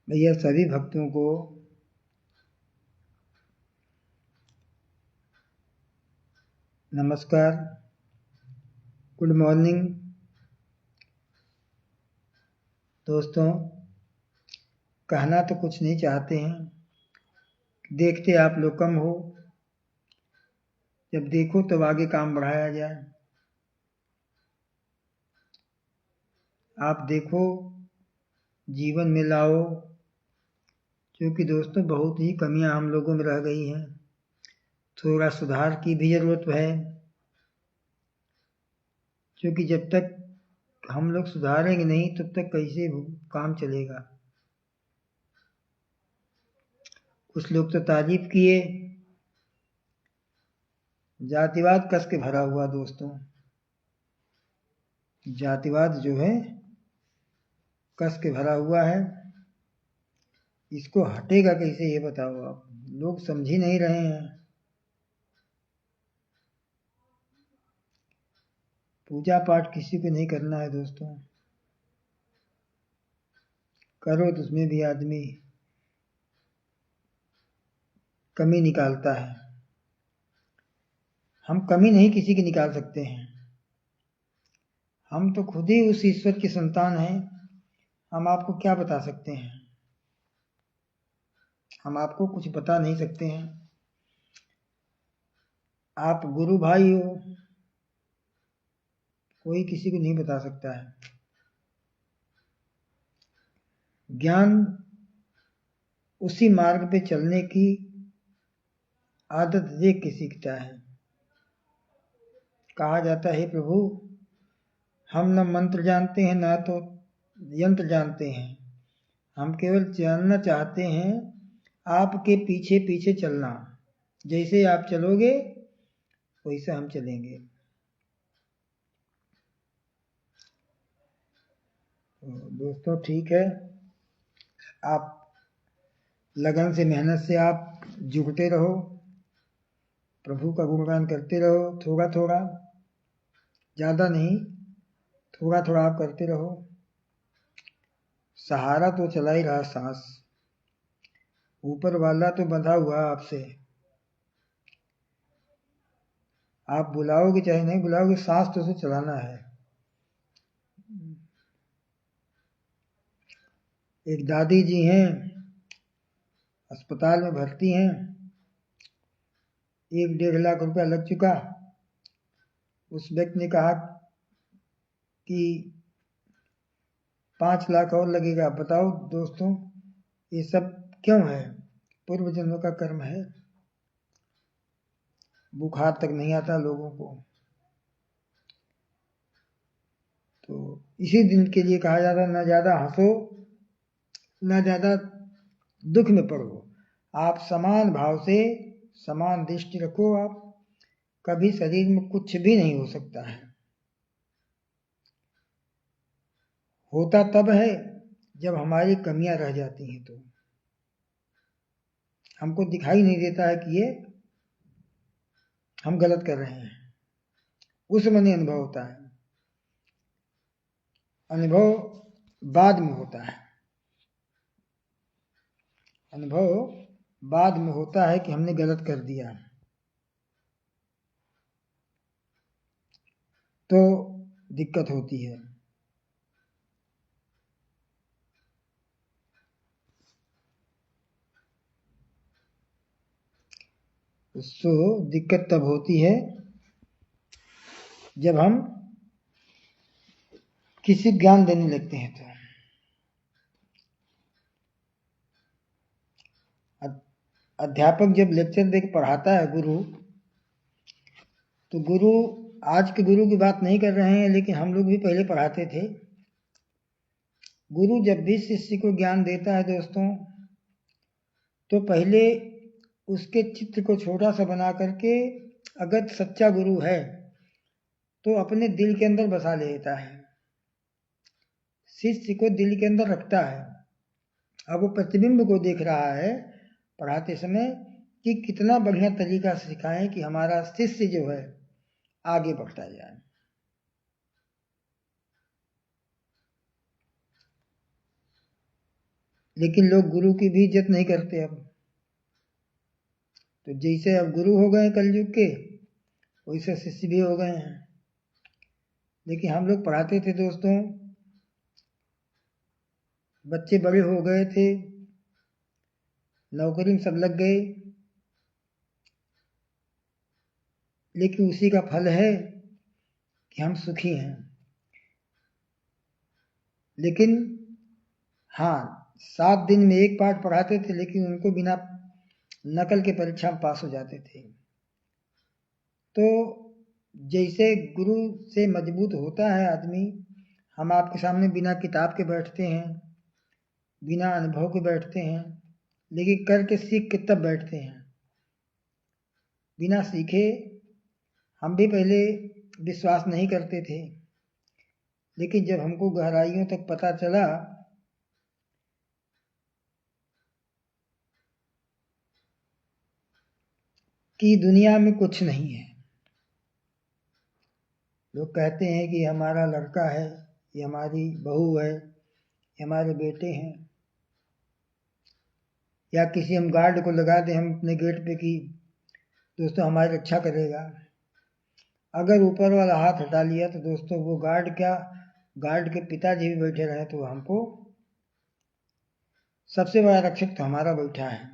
भैया सभी भक्तों को नमस्कार, गुड मॉर्निंग। दोस्तों, कहना तो कुछ नहीं चाहते हैं, देखते आप लोग कम हो, जब देखो तब आगे काम बढ़ाया जाए। आप देखो, जीवन में लाओ, क्योंकि दोस्तों बहुत ही कमियां हम लोगों में रह गई हैं, थोड़ा सुधार की भी ज़रूरत है, क्योंकि जब तक हम लोग सुधारेंगे नहीं तब तक कैसे काम चलेगा। कुछ लोग तो तारीफ किए, जातिवाद कस के भरा हुआ दोस्तों, जातिवाद जो है कस के भरा हुआ है, इसको हटेगा कैसे ये बताओ आप। लोग समझ ही नहीं रहे हैं। पूजा पाठ किसी को नहीं करना है दोस्तों, करो तो उसमें भी आदमी कमी निकालता है। हम कमी नहीं किसी की निकाल सकते हैं, हम तो खुद ही उस ईश्वर की संतान हैं। हम आपको क्या बता सकते हैं, हम आपको कुछ बता नहीं सकते हैं। आप गुरु भाई हो, कोई किसी को नहीं बता सकता है। ज्ञान उसी मार्ग पे चलने की आदत देख के सीखता है। कहा जाता है प्रभु, हम न मंत्र जानते हैं न तो यंत्र जानते हैं, हम केवल जानना चाहते हैं आपके पीछे पीछे चलना, जैसे आप चलोगे वैसे हम चलेंगे। तो दोस्तों ठीक है, आप लगन से मेहनत से आप जुटते रहो, प्रभु का गुणगान करते रहो, थोड़ा थोड़ा, ज़्यादा नहीं, थोड़ा थोड़ा आप करते रहो। सहारा तो चला ही रहा सांस, ऊपर वाला तो बंधा हुआ आपसे, आप बुलाओगे चाहे नहीं बुलाओगे, सांस तो उसे चलाना है। एक दादी जी हैं, अस्पताल में भर्ती हैं, 1-1.5 लाख रुपया लग चुका। उस व्यक्ति ने कहा कि 5 लाख और लगेगा। बताओ दोस्तों, ये सब क्यों है? पूर्व जन्मों का कर्म है। बुखार तक नहीं आता लोगों को, तो इसी दिन के लिए कहा जाता है, न ज़्यादा हंसो न ज़्यादा दुख में पड़ो, आप समान भाव से समान दृष्टि रखो। आप कभी शरीर में कुछ भी नहीं हो सकता है, होता तब है जब हमारी कमियां रह जाती हैं, तो हमको दिखाई नहीं देता है कि ये हम गलत कर रहे हैं, उस समय नहीं अनुभव होता है, अनुभव बाद में होता है। अनुभव बाद में होता है कि हमने गलत कर दिया, तो दिक्कत होती है। उसको दिक्कत तब होती है जब हम किसी ज्ञान देने लगते हैं। तो अध्यापक जब लेक्चर देकर पढ़ाता है गुरु, तो गुरु, आज के गुरु की बात नहीं कर रहे हैं, लेकिन हम लोग भी पहले पढ़ाते थे। गुरु जब भी शिष्य को ज्ञान देता है दोस्तों, तो पहले उसके चित्र को छोटा सा बना करके, अगर सच्चा गुरु है तो अपने दिल के अंदर बसा लेता है, शिष्य को दिल के अंदर रखता है। अब वो प्रतिबिंब को देख रहा है पढ़ाते समय कि कितना बढ़िया तरीका से सिखाएं कि हमारा शिष्य जो है आगे बढ़ता जाए। लेकिन लोग गुरु की भी इज्जत नहीं करते अब। तो जैसे अब गुरु हो गए कलयुग के, वैसे शिष्य भी हो गए हैं। लेकिन हम लोग पढ़ाते थे दोस्तों, बच्चे बड़े हो गए थे, नौकरी में सब लग गए, लेकिन उसी का फल है कि हम सुखी हैं। लेकिन हाँ, 7 दिन में एक पाठ पढ़ाते थे, लेकिन उनको बिना नकल के परीक्षा में पास हो जाते थे। तो जैसे गुरु से मजबूत होता है आदमी, हम आपके सामने बिना किताब के बैठते हैं, बिना अनुभव के बैठते हैं, लेकिन करके सीख के तब बैठते हैं। बिना सीखे हम भी पहले विश्वास नहीं करते थे, लेकिन जब हमको गहराइयों तक पता चला कि दुनिया में कुछ नहीं है। लोग कहते हैं कि हमारा लड़का है, ये हमारी बहू है, ये हमारे बेटे हैं, या किसी हम गार्ड को लगा दें हम अपने गेट पे कि दोस्तों हमारी रक्षा करेगा। अगर ऊपर वाला हाथ हटा लिया तो दोस्तों वो गार्ड क्या, गार्ड के पिताजी भी बैठे रहे तो हमको सबसे बड़ा रक्षक तो हमारा बैठा है।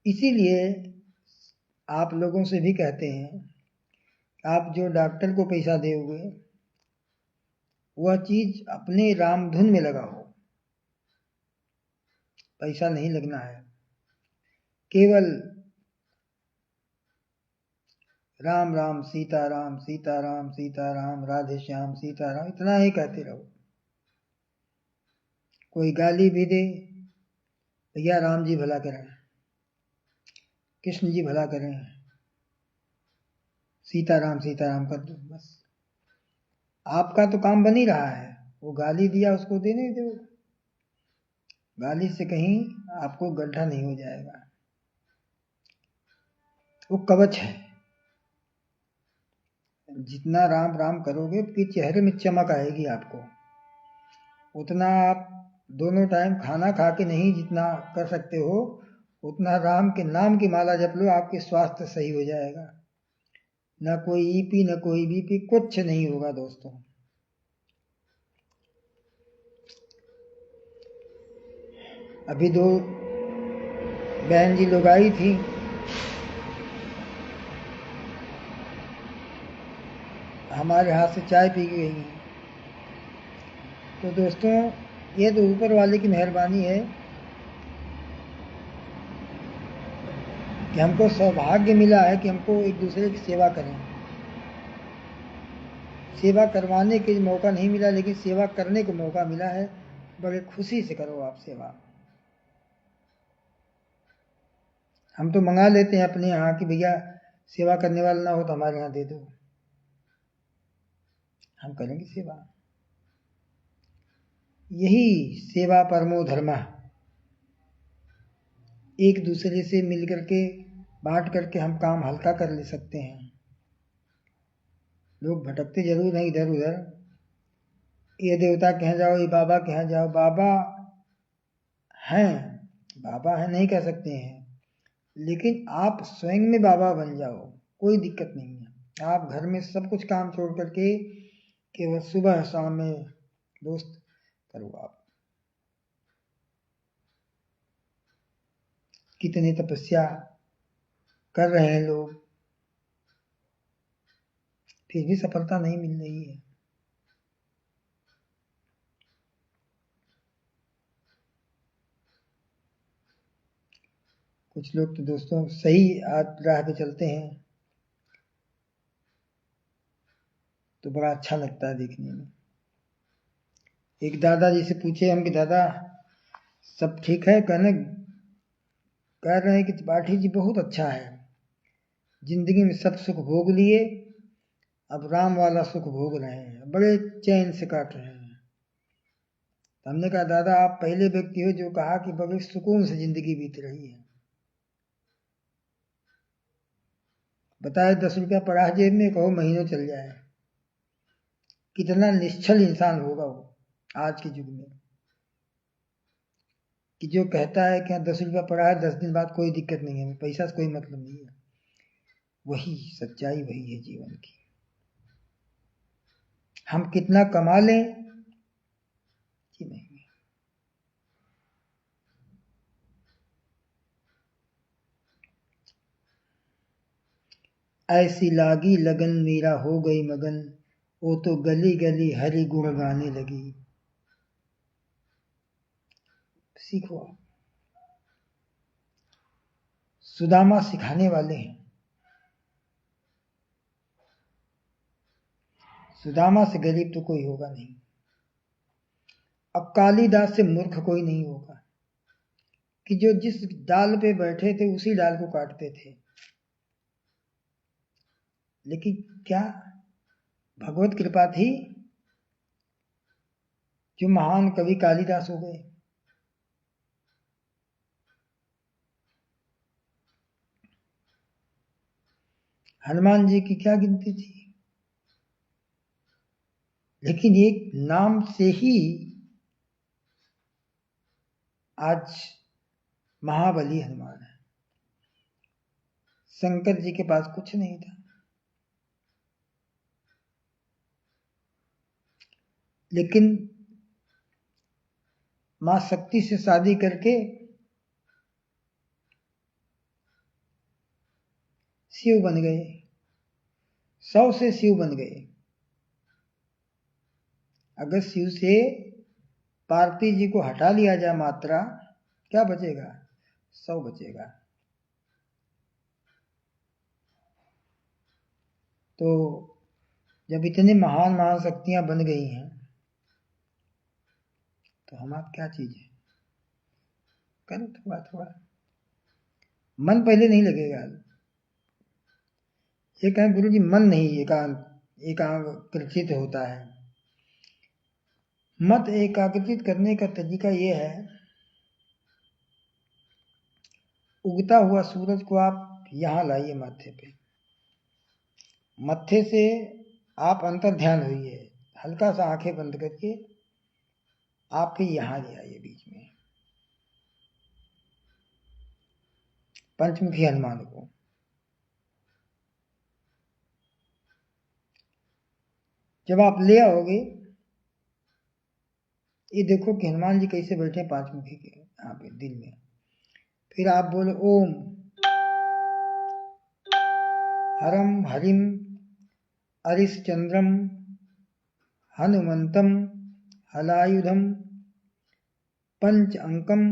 इसीलिए आप लोगों से भी कहते हैं, आप जो डॉक्टर को पैसा दोगे वह चीज अपने रामधुन में लगाओ, पैसा नहीं लगना है। केवल राम राम सीता राम, सीता राम सीता राम, राधे श्याम सीता राम, इतना ही कहते रहो। कोई गाली भी दे, भैया राम जी भला करें, कृष्ण जी भला करें, सीता राम कर दो बस। आपका तो काम बन ही रहा है। वो गाली दिया उसको देने दो, गाली से कहीं आपको गड्ढा नहीं हो जाएगा। वो कवच है। जितना राम राम करोगे कि चेहरे में चमक आएगी आपको, उतना आप दोनों टाइम खाना खा के नहीं जितना कर सकते हो, उतना राम के नाम की माला जप लो, आपके स्वास्थ्य सही हो जाएगा। ना कोई ईपी ना कोई बीपी, कुछ नहीं होगा दोस्तों। अभी 2 बहन जी लोग आई थी, हमारे हाथ से चाय पी के गई। तो दोस्तों ये तो ऊपर वाले की मेहरबानी है कि हमको सौभाग्य मिला है कि हमको एक दूसरे की सेवा करें। सेवा करवाने के मौका नहीं मिला, लेकिन सेवा करने को मौका मिला है। बड़े खुशी से करो आप सेवा। हम तो मंगा लेते हैं अपने यहाँ कि भैया सेवा करने वाला ना हो तो हमारे यहाँ दे दो, हम करेंगे सेवा। यही सेवा परमो धर्मः, एक दूसरे से मिल करके बांट करके हम काम हल्का कर ले सकते हैं। लोग भटकते जरूर हैं इधर उधर, ये देवता के यहाँ जाओ, ये बाबा के यहाँ जाओ। बाबा हैं नहीं कह सकते हैं, लेकिन आप स्वयं में बाबा बन जाओ, कोई दिक्कत नहीं है। आप घर में सब कुछ काम छोड़ करके केवल सुबह शाम में दोस्त करो आप। कितनी तपस्या कर रहे हैं लोग, फिर भी सफलता नहीं मिल रही है। कुछ लोग तो दोस्तों सही राह पे चलते हैं तो बड़ा अच्छा लगता है देखने में। एक दादाजी से पूछे हम कि दादा सब ठीक है? कह रहे हैं कि त्रिपाठी जी बहुत अच्छा है, जिंदगी में सब सुख भोग लिए, अब राम वाला सुख भोग रहे हैं, बड़े चैन से काट रहे हैं। हमने कहा दादा आप पहले व्यक्ति हो जो कहा कि बड़े सुकून से जिंदगी बीत रही है। बताए 10 रुपया पड़ा जेब में, कहो महीनों चल जाए। कितना निश्चल इंसान होगा वो, आज के युग में, कि जो कहता है कि 10 रुपया पड़ा है 10 दिन बाद कोई दिक्कत नहीं है, पैसा से कोई मतलब नहीं है, वही सच्चाई, वही है जीवन की। हम कितना कमा लें कि नहीं, ऐसी लागी लगन मीरा हो गई मगन, वो तो गली गली हरि गुण गाने लगी। सीखो आप, सुदामा सिखाने वाले हैं, सुदामा से गरीब तो कोई होगा नहीं, अब कालिदास से मूर्ख कोई नहीं होगा, कि जो जिस डाल पे बैठे थे उसी डाल को काटते थे। लेकिन क्या भगवत कृपा थी जो महान कवि कालिदास हो गए। हनुमान जी की क्या गिनती थी, लेकिन एक नाम से ही आज महाबली हनुमान है। शंकर जी के पास कुछ नहीं था, लेकिन मां शक्ति से शादी करके शिव बन गए, 100 से शिव बन गए। अगर शिव से पार्वती जी को हटा लिया जाए मात्रा, क्या बचेगा? 100 बचेगा। तो जब इतनी महान महान शक्तियां बन गई हैं, तो हम आप क्या चीज है? करो थोड़ा थोड़ा, मन पहले नहीं लगेगा। ये कहें गुरु जी मन नहीं एकाग्रचित होता है। मत एकाग्रचित करने का तरीका ये है, उगता हुआ सूरज को आप यहां लाइए माथे पे, मत्थे से आप अंतर ध्यान होइए, हल्का सा आंखें बंद करके आप फिर यहां ले आइए बीच में पंचमुखी हनुमान को। जब आप ले आओगे, ये देखो कि हनुमान जी कैसे बैठे हैं पांचमुखी के यहाँ पे दिल में। फिर आप बोलो ओम हरम हरिम हरिश्चंद्रम हनुमंतम हलायुधम पंच अंकम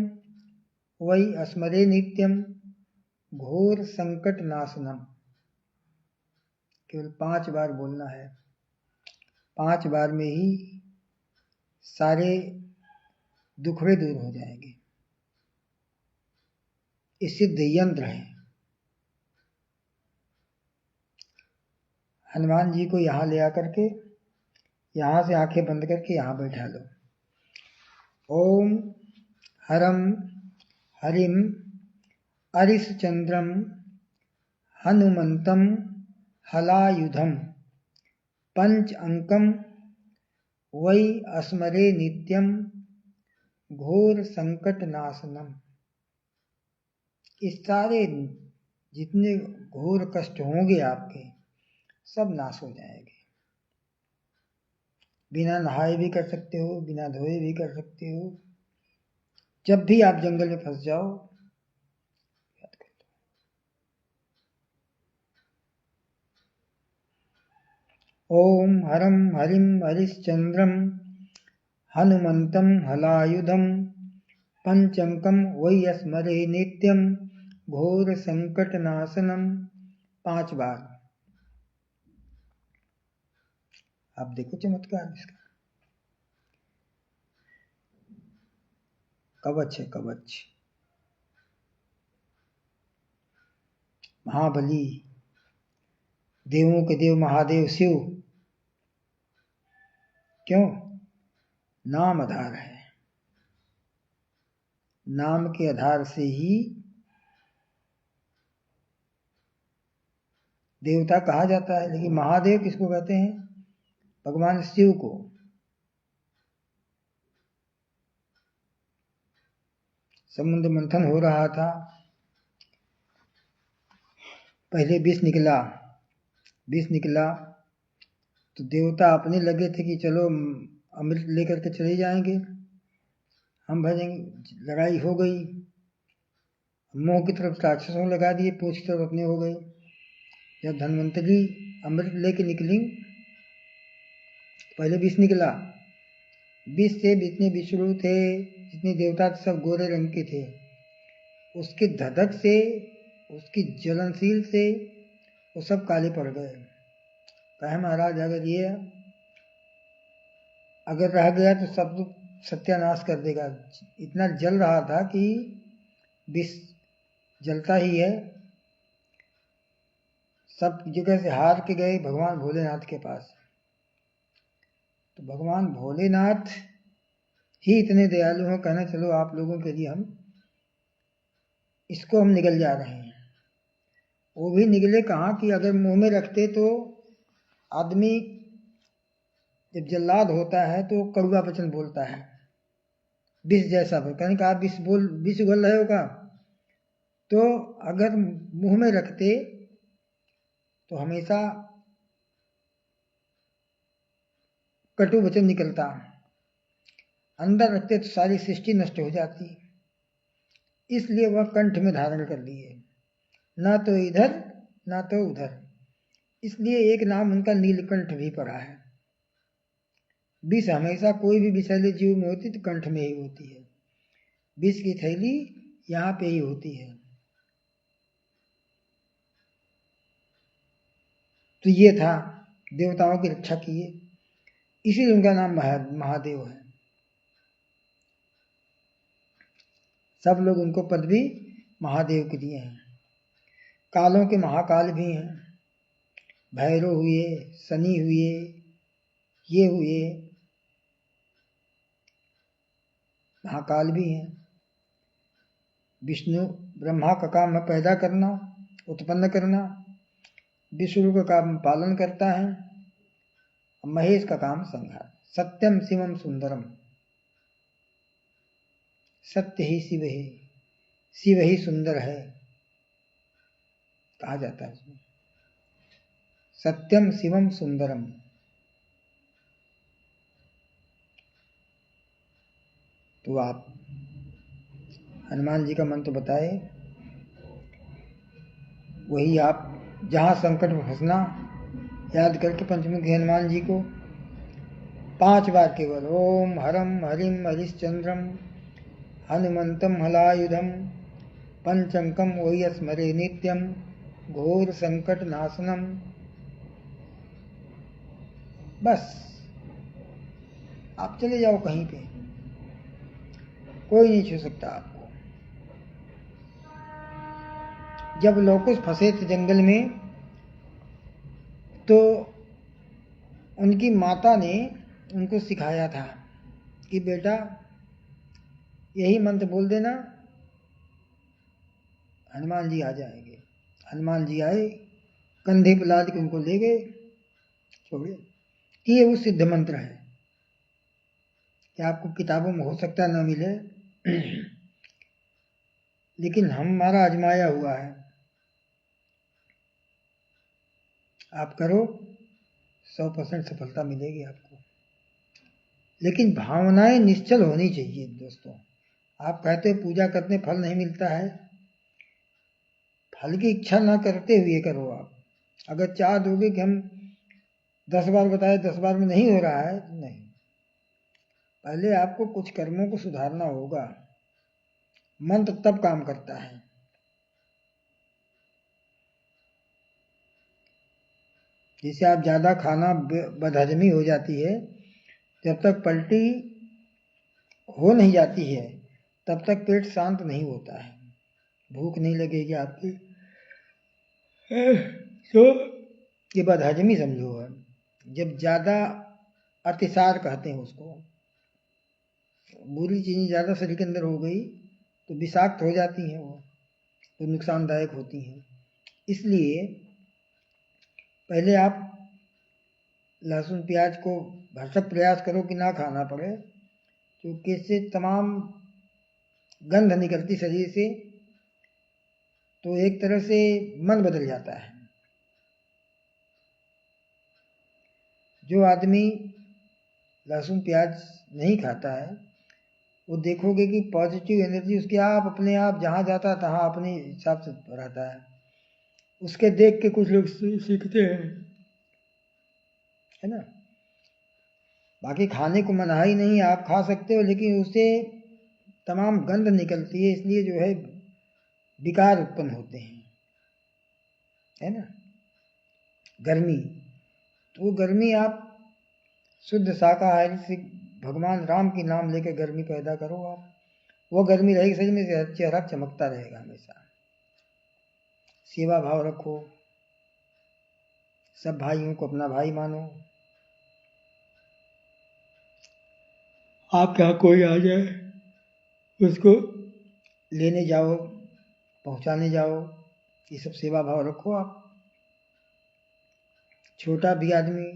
वै अस्मरे नित्यम घोर संकट नाशनम। केवल 5 बार बोलना है, 5 बार में ही सारे दुखड़े दूर हो जाएंगे। ये सिद्ध यंत्र है। हनुमान जी को यहाँ ले आकर के, यहाँ से आंखें बंद करके यहाँ बैठा लो। ओम हरम हरिम हरिश्चंद्रम हनुमंतम हलायुधम पंच अंकम वै अस्मरे नित्यम घोर संकट नाशनम। इस सारे जितने घोर कष्ट होंगे आपके, सब नाश हो जाएंगे। बिना नहाए भी कर सकते हो, बिना धोए भी कर सकते हो। जब भी आप जंगल में फंस जाओ, याद कर लो ओम हरम हरिम हरिश्चंद्रम हनुमंतम हलायुधम पंचंकम वै स्मरे नित्यम घोर संकट नाशनम। 5 बार। आप देखो चमत्कार इसका। कवच है, कवच। महाबली, देवों के देव महादेव शिव, क्यों? नाम आधार है। नाम के आधार से ही देवता कहा जाता है। लेकिन महादेव किसको कहते हैं? भगवान शिव को। समुद्र मंथन हो रहा था। पहले विष निकला तो देवता अपने लगे थे कि चलो अमृत लेकर के चले जाएंगे, हम भजेंगे। लड़ाई हो गई, मुंह की तरफ राक्षसों लगा दिए, पूंछ की तरफ अपने हो गए। जब धन्वंतरी अमृत लेके निकली, पहले विष निकला। विष से जितने विष्णु थे, जितने देवता थे, सब गोरे रंग के थे। उसके धधक से, उसकी ज्वलनशील से वो सब काले पड़ गए। कहे महाराज अगर रह गया तो सब सत्यानाश कर देगा। इतना जल रहा था कि विष जलता ही है। सब जगह से हार के गए भगवान भोलेनाथ के पास। तो भगवान भोलेनाथ ही इतने दयालु हैं, कहना चलो आप लोगों के लिए इसको हम निगल जा रहे हैं। वो भी निगले कहाँ कि अगर मुंह में रखते तो आदमी जब जल्लाद होता है तो कड़वा वचन बोलता है, विष जैसा। कहने का आप विष उगल रहे हो का, तो अगर मुंह में रखते तो हमेशा कटु वचन निकलता, अंदर रखते तो सारी सृष्टि नष्ट हो जाती। इसलिए वह कंठ में धारण कर लिए, ना तो इधर ना तो उधर। इसलिए एक नाम उनका नीलकंठ भी पड़ा है। विष हमेशा कोई भी विषैले जीव में होती तो कंठ में ही होती है। विष की थैली यहाँ पे ही होती है। तो ये था, देवताओं की रक्षा किए, इसीलिए उनका नाम महादेव है। सब लोग उनको पदवी महादेव के दिए हैं। कालों के महाकाल भी हैं, भैरव हुए, शनि हुए, ये हुए, महाकाल भी हैं। विष्णु ब्रह्मा का काम है पैदा करना, उत्पन्न करना। विष्णु का काम पालन करता है, महेश का काम संहार। सत्यम शिवम सुंदरम, सत्य ही शिव है, शिव ही सुंदर है कहा जाता है उसमें। सत्यम शिवम सुंदरम। तो आप हनुमान जी का मंत्र बताए, वही आप जहां संकट में फंसना, याद करके पंचमुखी हनुमान जी को 5 बार केवल ओम हरम हरिम हरिश्चंद्रम हनुमंतम हलायुधम पंचंकम वही स्मरे नित्यम घोर संकट नाशनम। बस आप चले जाओ कहीं पे, कोई नहीं छू सकता आपको। जब लोकुश फंसे थे जंगल में, तो उनकी माता ने उनको सिखाया था कि बेटा यही मंत्र बोल देना, हनुमान जी आ जाएंगे। हनुमान जी आए, कंधे पर लाद के उनको ले गए, छोड़े। ये वो सिद्ध मंत्र है कि आपको किताबों में हो सकता ना मिले, लेकिन हमारा आजमाया हुआ है। आप करो, 100% सफलता मिलेगी आपको। लेकिन भावनाएं निश्चल होनी चाहिए दोस्तों। आप कहते हो पूजा करने फल नहीं मिलता है, फल की इच्छा ना करते हुए करो। आप अगर चाह दोगे कि हम 10 बार बताए 10 बार में नहीं हो रहा है, तो नहीं। पहले आपको कुछ कर्मों को सुधारना होगा, मंत्र तब काम करता है। जैसे आप ज्यादा खाना बदहजमी हो जाती है, जब तक पलटी हो नहीं जाती है तब तक पेट शांत नहीं होता है, भूख नहीं लगेगी आपकी। तो ये बदहजमी समझो है। जब ज्यादा अतिसार कहते हैं उसको, बुरी चीजें ज्यादा शरीर के अंदर हो गई तो विषाक्त हो जाती हैं, वो तो नुकसानदायक होती हैं। इसलिए पहले आप लहसुन प्याज को भरसक प्रयास करो कि ना खाना पड़े, क्योंकि इससे तमाम गंध निकलती शरीर से, तो एक तरह से मन बदल जाता है। जो आदमी लहसुन प्याज नहीं खाता है, वो देखोगे कि पॉजिटिव एनर्जी उसके आप अपने आप जहाँ जाता है तहाँ अपने हिसाब से रहता है। उसके देख के कुछ लोग सीखते हैं, है ना। बाकी खाने को मनाही नहीं, आप खा सकते हो, लेकिन उससे तमाम गंध निकलती है, इसलिए जो है विकार उत्पन्न होते हैं, है ना। गर्मी, तो वो गर्मी आप शुद्ध शाकाहारी से भगवान राम के नाम लेकर गर्मी पैदा करो आप, वो गर्मी रहेगी शरीर में, चेहरा चमकता रहेगा हमेशा। सेवा भाव रखो, सब भाइयों को अपना भाई मानो। आपके यहाँ कोई आ जाए उसको लेने जाओ, पहुंचाने जाओ, ये सब सेवा भाव रखो आप। छोटा भी आदमी,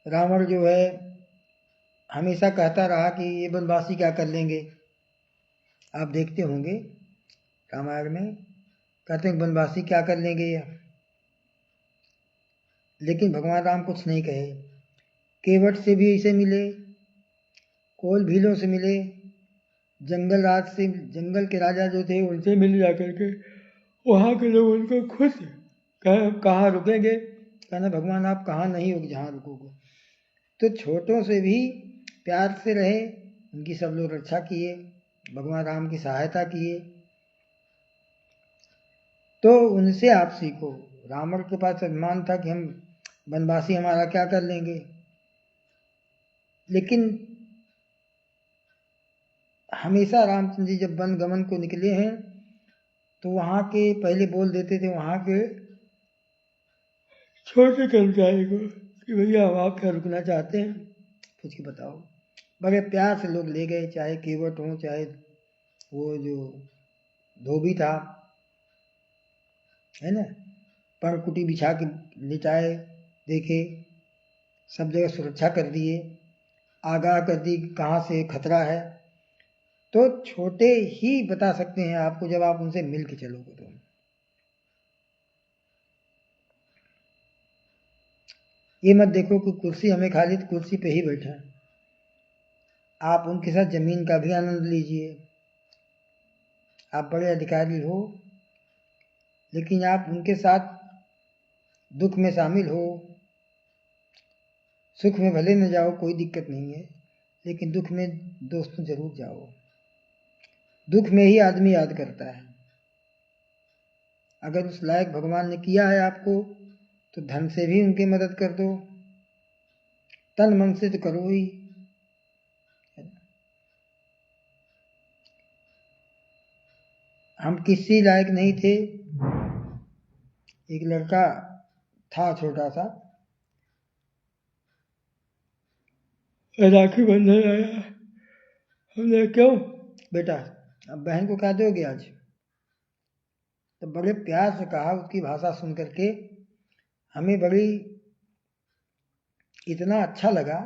रावण जो है हमेशा कहता रहा कि ये बनवासी क्या कर लेंगे, आप देखते होंगे रामायण में, कहते हैं बनवासी क्या कर लेंगे ये, लेकिन भगवान राम कुछ नहीं कहे। केवट से भी ऐसे मिले, कोल भीलों से मिले, जंगल राज से, जंगल के राजा जो थे उनसे मिल जा करके वहाँ के लोग उनको खुश कहाँ रुकेंगे, कहना भगवान आप कहाँ नहीं हो जहाँ रुकोगे। तो छोटों से भी प्यार से रहे, उनकी सब लोग रक्षा किए, भगवान राम की सहायता किए, तो उनसे आप सीखो। रावण के पास अभिमान था कि हम बनवासी हमारा क्या कर लेंगे, लेकिन हमेशा रामचंद्र जी जब वन गमन को निकले हैं तो वहाँ के पहले बोल देते थे वहाँ के छोटे कर्मचारी को कि भैया हम आपके यहाँ रुकना चाहते हैं, पूछ के बताओ। बड़े प्यार से लोग ले गए, चाहे केवट हो, चाहे वो जो धोबी था, है ना, पर्णकुटी बिछा के लिटाए, देखे, सब जगह सुरक्षा कर दिए, आगाह कर दी कहाँ से खतरा है। तो छोटे ही बता सकते हैं आपको जब आप उनसे मिल के चलोगे तो। ये मत देखो कि कुर्सी हमें खाली, तो कुर्सी पे ही बैठा है, आप उनके साथ जमीन का भी आनंद लीजिए। आप बड़े अधिकारी हो, लेकिन आप उनके साथ दुख में शामिल हो, सुख में भले न जाओ, कोई दिक्कत नहीं है, लेकिन दुख में दोस्तों जरूर जाओ। दुख में ही आदमी याद करता है। अगर उस लायक भगवान ने किया है आपको, तो धन से भी उनकी मदद कर दो, तन मन से तो करो ही। हम किसी लायक नहीं थे, एक लड़का था छोटा सा, राखी बंधन आया, हमने क्यों बेटा अब बहन को क्या दोगे आज, तो बड़े प्यार से कहा, उसकी भाषा सुन करके हमें बड़ी इतना अच्छा लगा।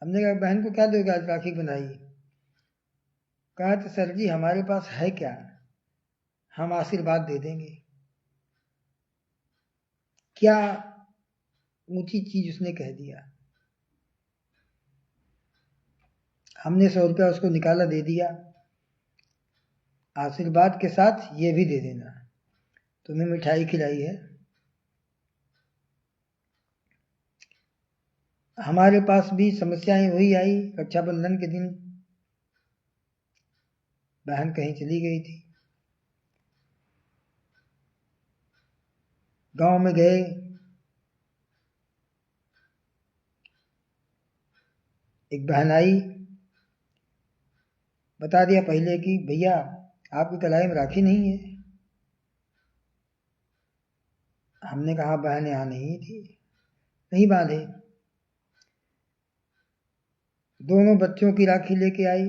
हमने कहा बहन को क्या दोगे आज राखी बंधाई, कहा तो सर जी हमारे पास है क्या, हम आशीर्वाद दे देंगे। क्या ऊंची चीज उसने कह दिया। हमने 100 रुपया उसको निकाला, दे दिया, आशीर्वाद के साथ ये भी दे देना, तुम्हें मिठाई खिलाई है। हमारे पास भी समस्याएं वही आई, रक्षाबंधन के दिन बहन कहीं चली गई थी, गांव में गए, एक बहन आई, बता दिया पहले कि भैया आपकी कलाई में राखी नहीं है। हमने कहा बहन यहाँ नहीं थी, नहीं बांधे। दोनों बच्चों की राखी लेके आई,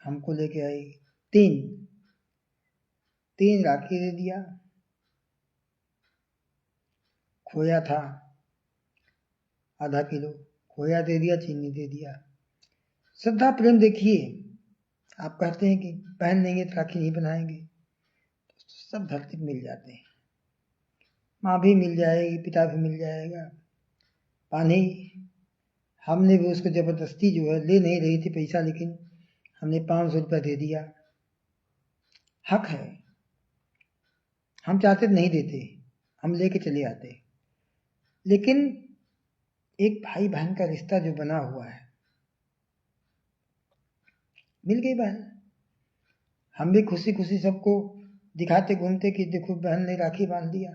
हमको लेके आई, तीन तीन राखी दे दिया। खोया था ½ किलो, खोया दे दिया, चीनी दे दिया, श्रद्धा प्रेम देखिए, आप कहते हैं कि पहन लेंगे तो राखी नहीं बनाएंगे, सब धरती पर मिल जाते हैं। माँ भी मिल जाएगी, पिता भी मिल जाएगा। पानी हमने भी उसको जबरदस्ती जो है, ले नहीं रही थी पैसा, लेकिन हमने 500 रुपया दे दिया, हक है। हम चाहते नहीं देते, हम लेके चले आते। लेकिन एक भाई बहन का रिश्ता जो बना हुआ है, मिल गई बहन, हम भी खुशी खुशी सबको दिखाते घूमते कि देखो बहन ने राखी बांध दिया।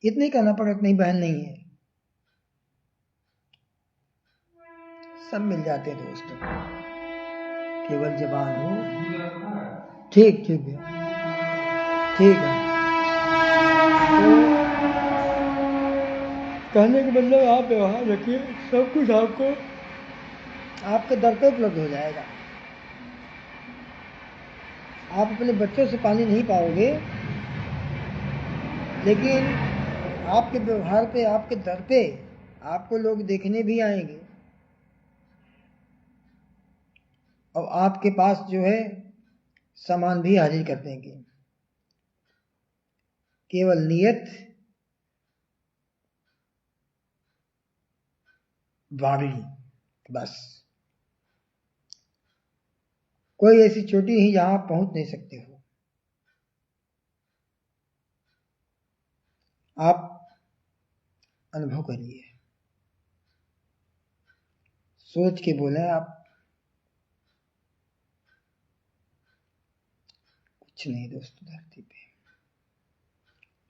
इतने कहना पड़ा नहीं बहन नहीं है, सब मिल जाते हैं दोस्तों, केवल जबान हो। ठीक ठीक है, ठीक है। तो कहने का मतलब आप व्यवहार रखिए, सब कुछ आपको आपके दर पे उपलब्ध हो जाएगा। आप अपने बच्चों से पानी नहीं पाओगे, लेकिन आपके व्यवहार पे, आपके दर पे आपको लोग देखने भी आएंगे और आपके पास जो है सामान भी हाजिर कर देंगे। केवल नियत वागली, बस। कोई ऐसी चोटी नहीं जहां आप पहुंच नहीं सकते हो। आप अनुभव करिए, सोच के बोले आप, कुछ नहीं दोस्तों। धरती पे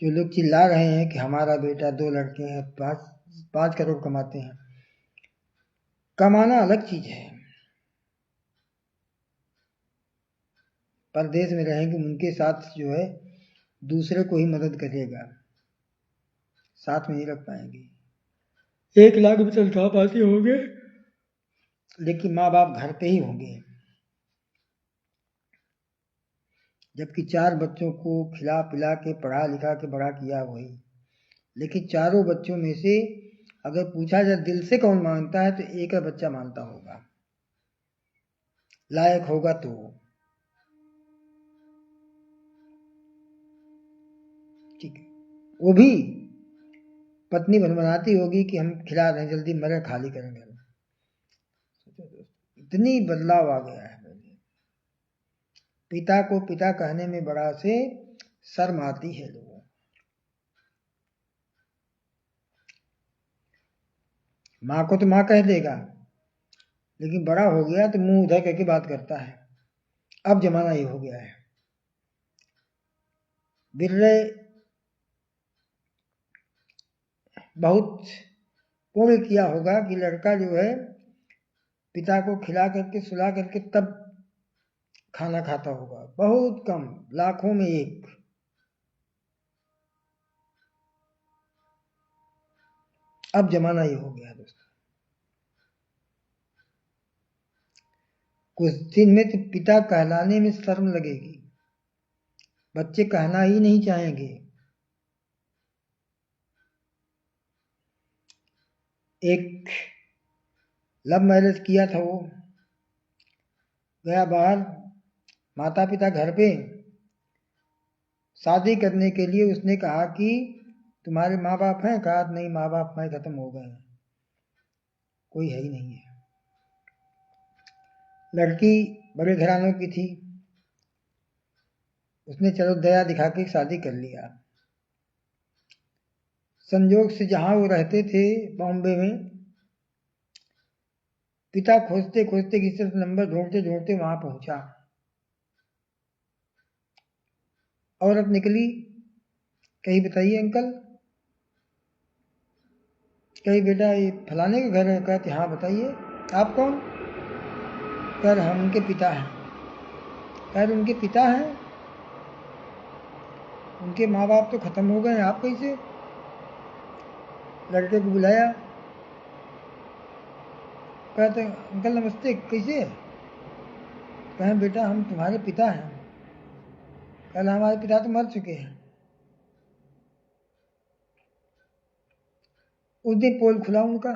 जो लोग चिल्ला रहे हैं कि हमारा बेटा 2 लड़के हैं, 5 करोड़ कमाते हैं, कमाना अलग चीज है। परदेश में रहेंगे, उनके साथ जो है दूसरे को ही मदद करेगा, साथ में नहीं रख पाएंगे। 1 लाख भी तनख्वाह पाते होंगे, लेकिन माँ बाप घर पे ही होंगे, जबकि 4 बच्चों को खिला पिला के पढ़ा लिखा के बड़ा किया वही। लेकिन चारों बच्चों में से अगर पूछा जाए दिल से कौन मानता है, तो एक बच्चा मानता होगा, लायक होगा तो। ठीक है, वो भी पत्नी बनवाती होगी कि हम खिला रहे हैं, जल्दी मरे, खाली करेंगे। इतनी बदलाव आ गया है। पिता को पिता कहने में बड़ा से शर्म आती है लोगों। माँ को तो माँ कह देगा, लेकिन बड़ा हो गया तो मुंह उधर करके बात करता है। अब जमाना ये हो गया है। बिरले बहुत पुण्य किया होगा कि लड़का जो है पिता को खिला करके सुला करके तब खाना खाता होगा, बहुत कम, लाखों में एक। अब जमाना ये हो गया दोस्तों। कुछ दिन में तो पिता कहलाने में शर्म लगेगी, बच्चे कहना ही नहीं चाहेंगे। एक लव मैरिज किया था, वो गया बाहर, माता पिता घर पे, शादी करने के लिए उसने कहा कि तुम्हारे माँ बाप हैं? कहा नहीं, माँ बाप मैं खत्म हो गए हैं, कोई है ही नहीं है। लड़की बड़े घरानों की थी, उसने चलो दया दिखा के शादी कर लिया। संजोग से जहां वो रहते थे बॉम्बे में, पिता खोजते खोजते किसी से नंबर ढूंढते ढूंढते वहां पहुंचा। औरत निकली, कहीं बताइए अंकल, कहीं बेटा ये फलाने के घर है? कहते हाँ बताइए, आप कौन? कह हम उनके पिता हैं। कह उनके पिता हैं? उनके माँ बाप तो खत्म हो गए, आप कैसे? लड़के को बुलाया, कहते अंकल नमस्ते, कैसे? कहें बेटा हम तुम्हारे पिता हैं। कल हमारे पिता तो मर चुके हैं। उस दिन पोल खुला उनका,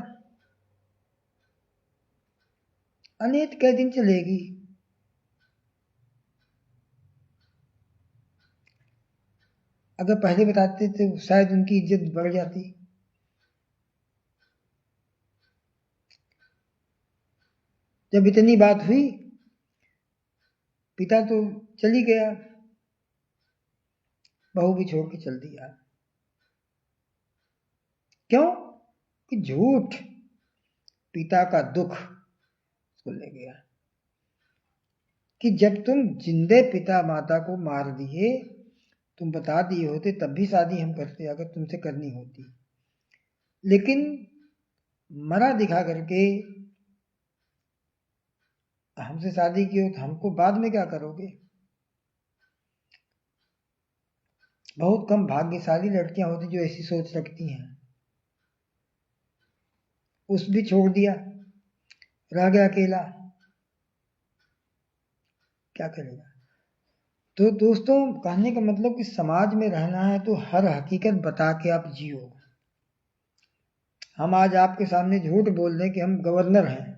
अनेक कै दिन चलेगी। अगर पहले बताते तो शायद उनकी इज्जत बढ़ जाती। जब इतनी बात हुई, पिता तो चली गया, बहू भी छोड़ के चल दिया। क्यों? कि झूठ पिता का दुख उसको ले गया। कि जब तुम जिंदे पिता माता को मार दिए, तुम बता दिए होते तब भी शादी हम करते, अगर तुमसे करनी होती। लेकिन मरा दिखा करके हमसे शादी की हो तो हमको बाद में क्या करोगे? बहुत कम भाग्यशाली लड़कियां होती जो ऐसी सोच रखती हैं। उस भी छोड़ दिया, रह गया अकेला, क्या करेगा? तो दोस्तों, कहने का मतलब कि समाज में रहना है तो हर हकीकत बता के आप जियो। हम आज आपके सामने झूठ बोल दें कि हम गवर्नर हैं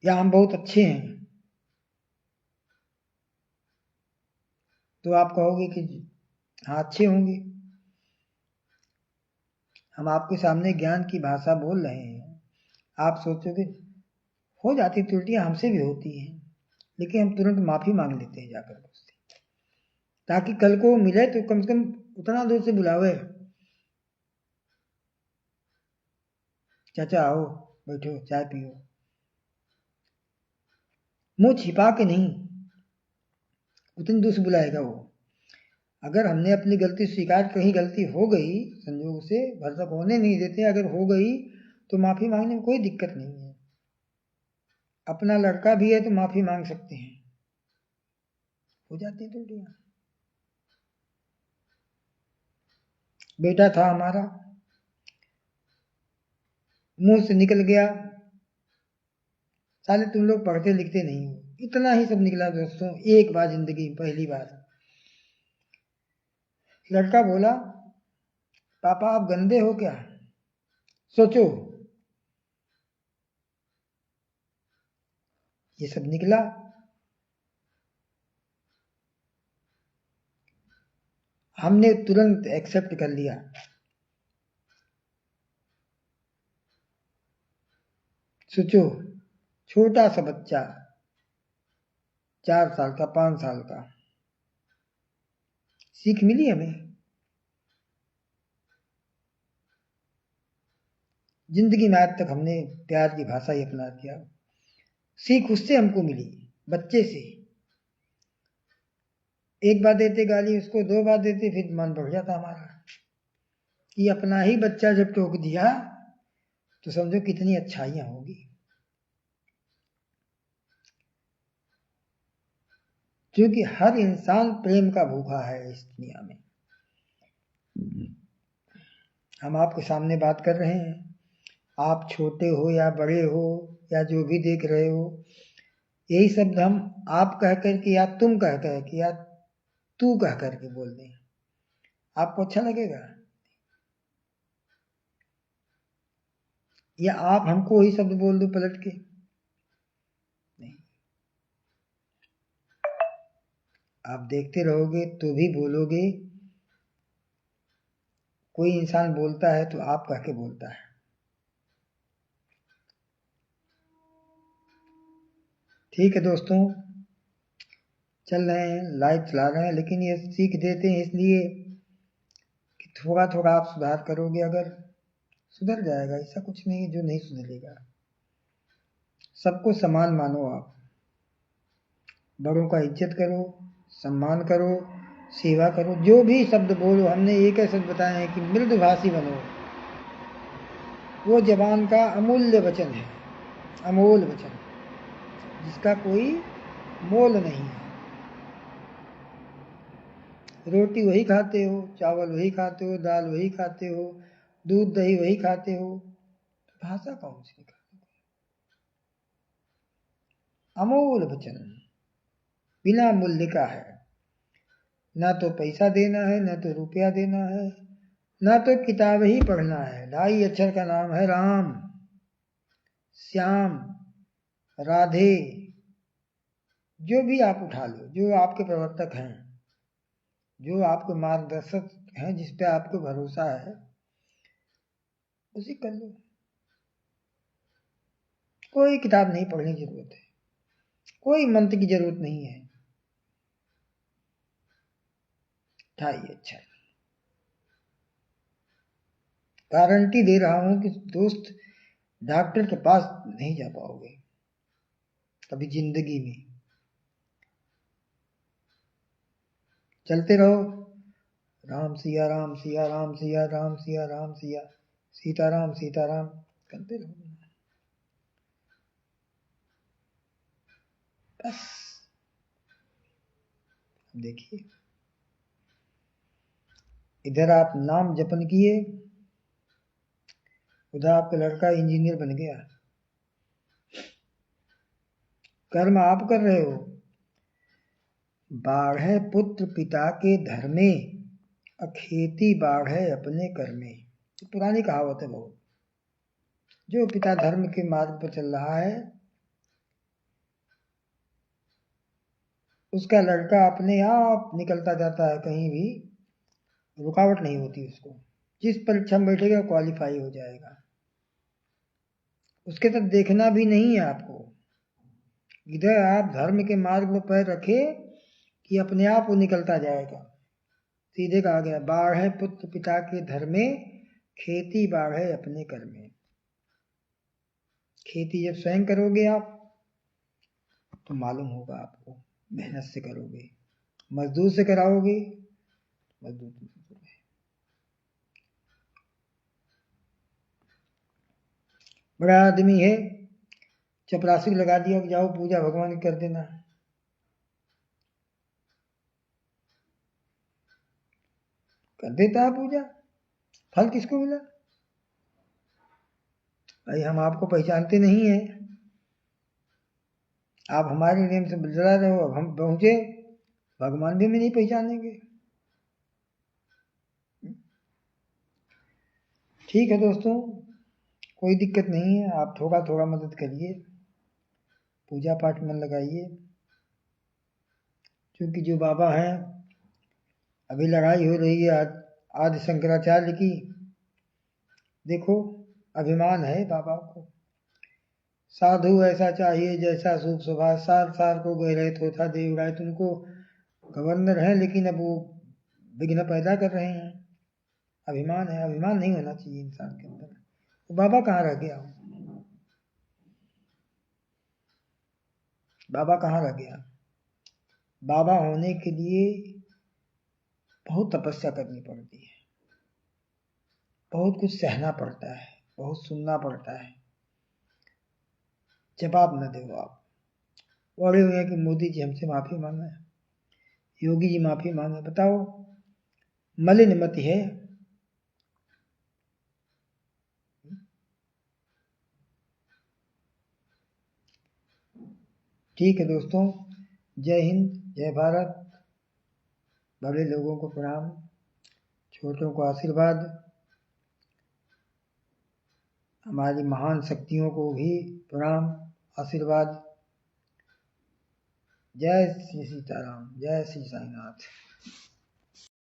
या हम बहुत अच्छे हैं, तो आप कहोगे कि हाँ अच्छे होंगे। हम आपके सामने ज्ञान की भाषा बोल रहे हैं, आप सोचोगे हो जाती त्रुटियां हमसे भी होती हैं, लेकिन हम तुरंत माफी मांग लेते हैं जाकर उससे, ताकि कल को मिले तो कम से कम उतना दूर से बुलावे, चाचा आओ बैठो चाय पियो। मुंह छिपा के नहीं, उतनी दूर से बुलाएगा वो। अगर हमने अपनी गलती स्वीकार, कहीं गलती हो गई संजोग से, भरसक होने नहीं देते, अगर हो गई तो माफी मांगने में कोई दिक्कत नहीं है। अपना लड़का भी है तो माफी मांग सकते हैं, हो जाती है त्रुटियां। बेटा था हमारा, मुंह से निकल गया साले तुम लोग पढ़ते लिखते नहीं हो, इतना ही सब निकला दोस्तों। एक बार जिंदगी पहली बार लड़का बोला, पापा आप गंदे हो क्या? सोचो, ये सब निकला। हमने तुरंत एक्सेप्ट कर लिया। सोचो, छोटा सा बच्चा 4 साल का 5 साल का, सीख मिली हमें। जिंदगी में आज तक हमने प्यार की भाषा ही अपना किया, सीख उससे हमको मिली, बच्चे से। एक बार देते गाली उसको, 2 बार देते, फिर मन बढ़ जाता हमारा कि अपना ही बच्चा जब टोक दिया तो समझो कितनी अच्छाइयां होगी। क्योंकि हर इंसान प्रेम का भूखा है इस दुनिया में। हम आपके सामने बात कर रहे हैं, आप छोटे हो या बड़े हो या जो भी देख रहे हो, यही शब्द हम आप कह करके या तुम कह करके या तू कह करके बोल दें, आपको अच्छा लगेगा? या आप हमको वही शब्द बोल दो पलट के? नहीं, आप देखते रहोगे तो भी बोलोगे। कोई इंसान बोलता है तो आप कह के बोलता है। ठीक है दोस्तों, चल रहे हैं, लाइव चला रहे हैं, लेकिन ये सीख देते हैं इसलिए कि थोड़ा थोड़ा आप सुधार करोगे, अगर सुधर जाएगा। ऐसा कुछ नहीं जो नहीं सुधरेगा। सबको समान मानो, आप बड़ों का इज्जत करो, सम्मान करो, सेवा करो, जो भी शब्द बोलो। हमने एक ऐसे बताए हैं कि मृदुभाषी बनो। वो जबान का अमूल्य वचन है, अमोल वचन, जिसका कोई मोल नहीं है। रोटी वही खाते हो, चावल वही खाते हो, दाल वही खाते हो, दूध दही वही खाते हो, तो भाषा कौन सी खाते? अमोल वचन बिना मूल्य का है। ना तो पैसा देना है, ना तो रुपया देना है, ना तो किताब ही पढ़ना है। 2.5 अक्षर का नाम है राम, श्याम, राधे, जो भी आप उठा लो, जो आपके प्रवर्तक हैं, जो आपके मार्गदर्शक हैं, जिस पे आपको भरोसा है, उसी कर लो। कोई किताब नहीं पढ़ने की जरूरत है, कोई मंत्र की जरूरत नहीं है। 2.5 अक्षर गारंटी दे रहा हूं कि दोस्त डॉक्टर के पास नहीं जा पाओगे कभी जिंदगी में। चलते रहो, राम सिया राम, सिया राम, सिया राम, सिया राम, सिया सीताराम, सीताराम करते रहो बस। देखिए, इधर आप नाम जपन किए, उधर आपका लड़का इंजीनियर बन गया। कर्म आप कर रहे हो। बाढ़े पुत्र पिता के धर्मे, अखेती बाढ़े अपने कर्मे। पुरानी कहावत है बहुत। जो पिता धर्म के मार्ग पर चल रहा है, उसका लड़का अपने आप निकलता जाता है, कहीं भी रुकावट नहीं होती उसको। जिस परीक्षा में बैठेगा क्वालिफाई हो जाएगा। उसके तक देखना भी नहीं है आपको। इधर आप धर्म के मार्ग में पैर रखे कि अपने आप वो निकलता जाएगा। सीधे कहा गया, बाढ़े पुत्र पिता के धर्मे, खेती बाढ़े अपने कर में। खेती जब स्वयं करोगे आप, तो मालूम होगा आपको। मेहनत से करोगे, मजदूर से कराओगे, मजदूर बड़ा आदमी है, चपरासी लगा दिया कि जाओ पूजा भगवान की कर देना। कर देता है पूजा, फल किसको मिला? भाई हम आपको पहचानते नहीं है, आप हमारे नेम से बुला रहे हो। अब हम पहुंचे, भगवान भी नहीं पहचानेंगे। ठीक है दोस्तों, कोई दिक्कत नहीं है। आप थोड़ा थोड़ा मदद करिए, पूजा पाठ में लगाइए। क्योंकि जो बाबा हैं, अभी लड़ाई हो रही है आदि शंकराचार्य की। देखो, अभिमान है बाबा को। साधु ऐसा चाहिए जैसा शुभ स्वभाव, सार सार को गह रहे थोथा देवराय। तुमको गवर्नर है, लेकिन अब वो विघ्न पैदा कर रहे हैं। अभिमान है, अभिमान नहीं होना चाहिए इंसान के अंदर। तो बाबा कहाँ रह गया? बाबा कहाँ रह गया? बाबा होने के लिए बहुत तपस्या करनी पड़ती है, बहुत कुछ सहना पड़ता है, बहुत सुनना पड़ता है। जवाब न दो आप। बड़े हुए कि मोदी जी हमसे माफी मांगे, योगी जी माफी मांगे। बताओ, मलिन मति है। ठीक है दोस्तों, जय हिंद, जय भारत। बड़े लोगों को प्रणाम, छोटों को आशीर्वाद। हमारी महान शक्तियों को भी प्रणाम, आशीर्वाद। जय श्री सीताराम, जय श्री साईनाथ।